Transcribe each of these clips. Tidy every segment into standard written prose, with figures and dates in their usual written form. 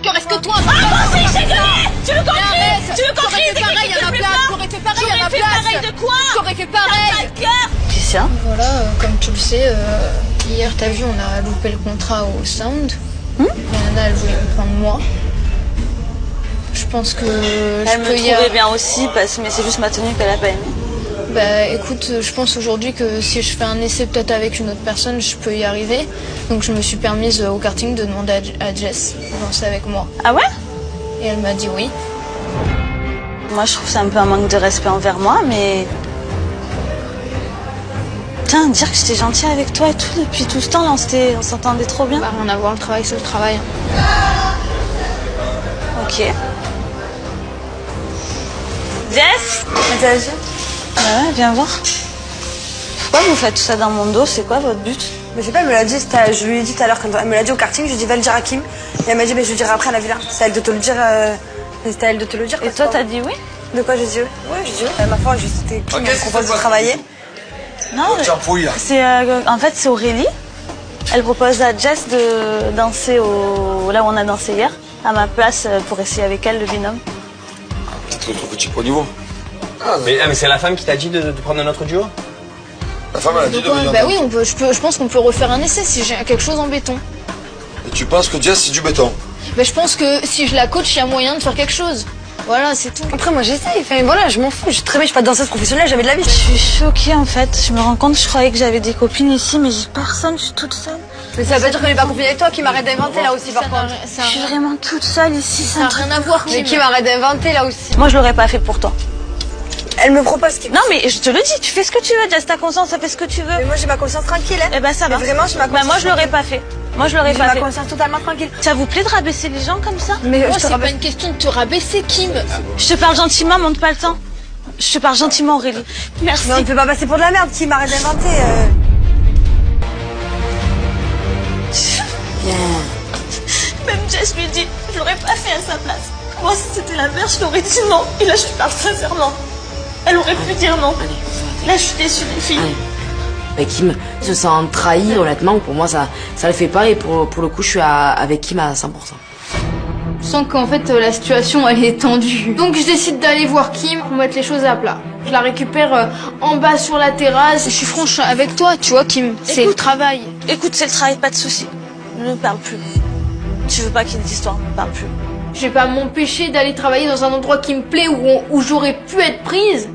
cœur, est-ce que toi... Ah bon, si, j'ai gueulé. Tu veux qu'on crie? Tu veux qu'on crie? T'aurais fait pareil à ma place. T'aurais fait pareil à ma place. Pareil de quoi? T'aurais fait pareil. T'as pas de cœur. Christian. Voilà, comme tu le sais, hier t'as vu, on a loupé le contrat au Sound. Rihanna, elle voulait me prendre moi. Je pense que Elle me trouvait bien aussi, mais c'est juste ma tenue qu'elle a pas aimée. Bah écoute, je pense aujourd'hui que si je fais un essai peut-être avec une autre personne, je peux y arriver. Donc je me suis permise au karting de demander à Jess de danser avec moi. Ah ouais? Et elle m'a dit oui. Moi je trouve que c'est un peu un manque de respect envers moi, mais... Putain, dire que j'étais gentille avec toi et tout, depuis tout ce temps là, on s'entendait trop bien. Bah rien à voir, le travail c'est le travail. Ok. Jess? Ouais, viens voir. Pourquoi vous faites tout ça dans mon dos? C'est quoi votre but? Mais je sais pas, elle me l'a dit, je lui ai dit tout à l'heure, quand elle me l'a dit au karting, je lui ai dit va le dire à Kim. Et elle m'a dit je lui dirai après à la villa. C'est à elle de te le dire. C'était à elle de te le dire. Et toi t'as dit oui? De quoi j'ai dit oui? Ouais, j'ai dit oui. Ma foi, c'était Kim qui me propose de travailler. Non, c'est en fait c'est Aurélie. Elle propose à Jess de danser là où on a dansé hier, à ma place pour essayer avec elle le binôme. Peut-être notre petit pro niveau. Mais c'est la femme qui t'a dit de prendre un autre duo? La femme elle a dit de venir. Bah oui, je pense qu'on peut refaire un essai si j'ai quelque chose en béton. Et tu penses que Jess c'est du béton? Bah je pense que si je la coach, il y a moyen de faire quelque chose. Voilà, c'est tout. Après, moi j'essaye. Enfin, voilà, je m'en fous. Je suis très bien, je suis pas danseuse professionnelle, j'avais de la vie. Je suis choquée en fait. Je me rends compte, je croyais que j'avais des copines ici, mais j'ai personne, je suis toute seule. Mais ça veut pas dire que j'ai pas copine avec toi, qui m'arrête d'inventer là aussi par contre. Je suis vraiment toute seule ici, Ça n'a rien à voir. Mais qui m'arrête d'inventer là aussi. Moi je l'aurais pas fait pour toi. Elle me propose Kim. Non mais je te le dis, tu fais ce que tu veux, Jess, ta conscience, ça fait ce que tu veux. Mais moi j'ai ma conscience tranquille. Hein. Eh ben ça va. Mais vraiment, j'ai ma conscience. Bah moi je l'aurais pas fait. Moi je l'aurais J'ai pas ma fait. conscience totalement tranquille. Ça vous plaît de rabaisser les gens comme ça? Mais Moi, je te c'est pas rappelle. une question de te rabaisser, Kim. Je te parle gentiment, monte pas le temps. Je te parle gentiment, Aurélie. Merci. Mais on ne peut pas passer pour de la merde, qui m'arrête d'inventer. Même Jess lui dit, je l'aurais pas fait à sa place. Moi si c'était l'inverse, je l'aurais dit non. Et là je parle sincèrement. Elle aurait pu dire non. Là je suis déçue des filles. Mais Kim se sent trahi, honnêtement, pour moi ça le fait pas et pour le coup je suis avec Kim à 100%. Je sens qu'en fait la situation elle est tendue. Donc je décide d'aller voir Kim pour mettre les choses à plat. Je la récupère en bas sur la terrasse. Je suis franche avec toi, tu vois, Kim. C'est le travail. Écoute, c'est le travail, pas de souci. Ne parle plus. Tu veux pas qu'il y ait d'histoire, ne parle plus. Je vais pas m'empêcher d'aller travailler dans un endroit qui me plaît où j'aurais pu être prise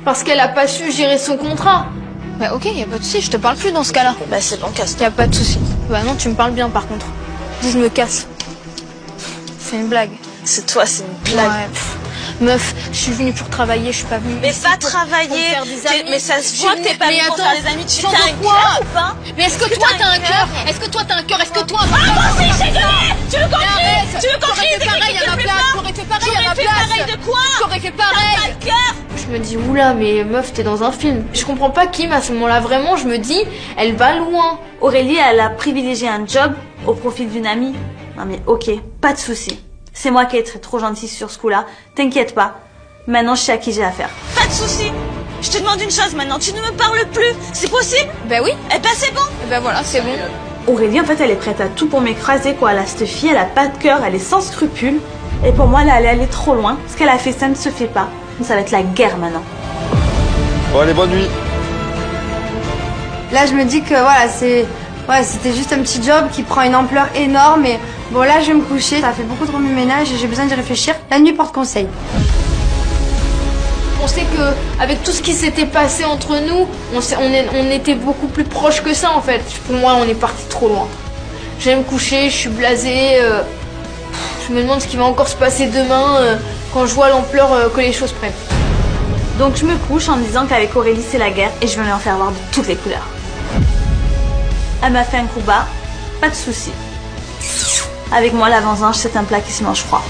parce qu'elle a pas su gérer son contrat. Bah ok, y a pas de souci, je te parle plus dans ce cas-là. Bah c'est bon, casse-toi. Y a pas de souci. Bah non, tu me parles bien par contre. Dis, je me casse. C'est une blague. C'est toi, c'est une blague. Ouais. Meuf, je suis venue pour travailler, je suis pas venue. Mais ici pas pour travailler. faire des amis. Mais ça se voit que t'es pas venue pour faire des amis. Tu t'en t'as veux un quoi cœur ou pas? Mais est-ce que toi t'as un cœur? Est-ce que toi t'as un cœur? Est-ce que toi... Ah bon, si, j'ai gueulé. Tu veux qu'on crie? Arrête. Tu veux qu'on crie? T'aurais fait pareil à ma place. T'aurais fait pareil à ma place. Pareil de quoi? T'aurais fait T'as pareil. pas de cœur. Je me dis, oula, mais meuf, t'es dans un film. Je comprends pas Kim à ce moment-là, vraiment, je me dis, elle va loin. Aurélie, elle a privilégié un job au profit d'une amie. Non mais ok, pas de souci. C'est moi qui ai été trop gentille sur ce coup-là. T'inquiète pas. Maintenant, je sais à qui j'ai affaire. Pas de souci. Je te demande une chose maintenant. Tu ne me parles plus. C'est possible? Bah oui. Eh ben c'est bon. Bah voilà, c'est bon. Aurélie, en fait, elle est prête à tout pour m'écraser, quoi. Là, cette fille, elle a pas de cœur, elle est sans scrupules. Et pour moi, là, elle est allée trop loin. Ce qu'elle a fait, ça ne se fait pas. Ça va être la guerre maintenant. Bon allez, bonne nuit. Là, je me dis que voilà, c'était juste un petit job qui prend une ampleur énorme. Et bon, là, je vais me coucher. Ça fait beaucoup de remue-ménage et j'ai besoin d'y réfléchir. La nuit porte conseil. On sait que avec tout ce qui s'était passé entre nous, on était beaucoup plus proches que ça en fait. Pour moi, on est parti trop loin. Je vais me coucher, je suis blasée. Je me demande ce qui va encore se passer demain quand je vois l'ampleur que les choses prennent. Donc je me couche en me disant qu'avec Aurélie, c'est la guerre et je vais lui en faire voir de toutes les couleurs. Elle m'a fait un coup bas, pas de souci. Avec moi, la vengeance, c'est un plat qui se mange froid.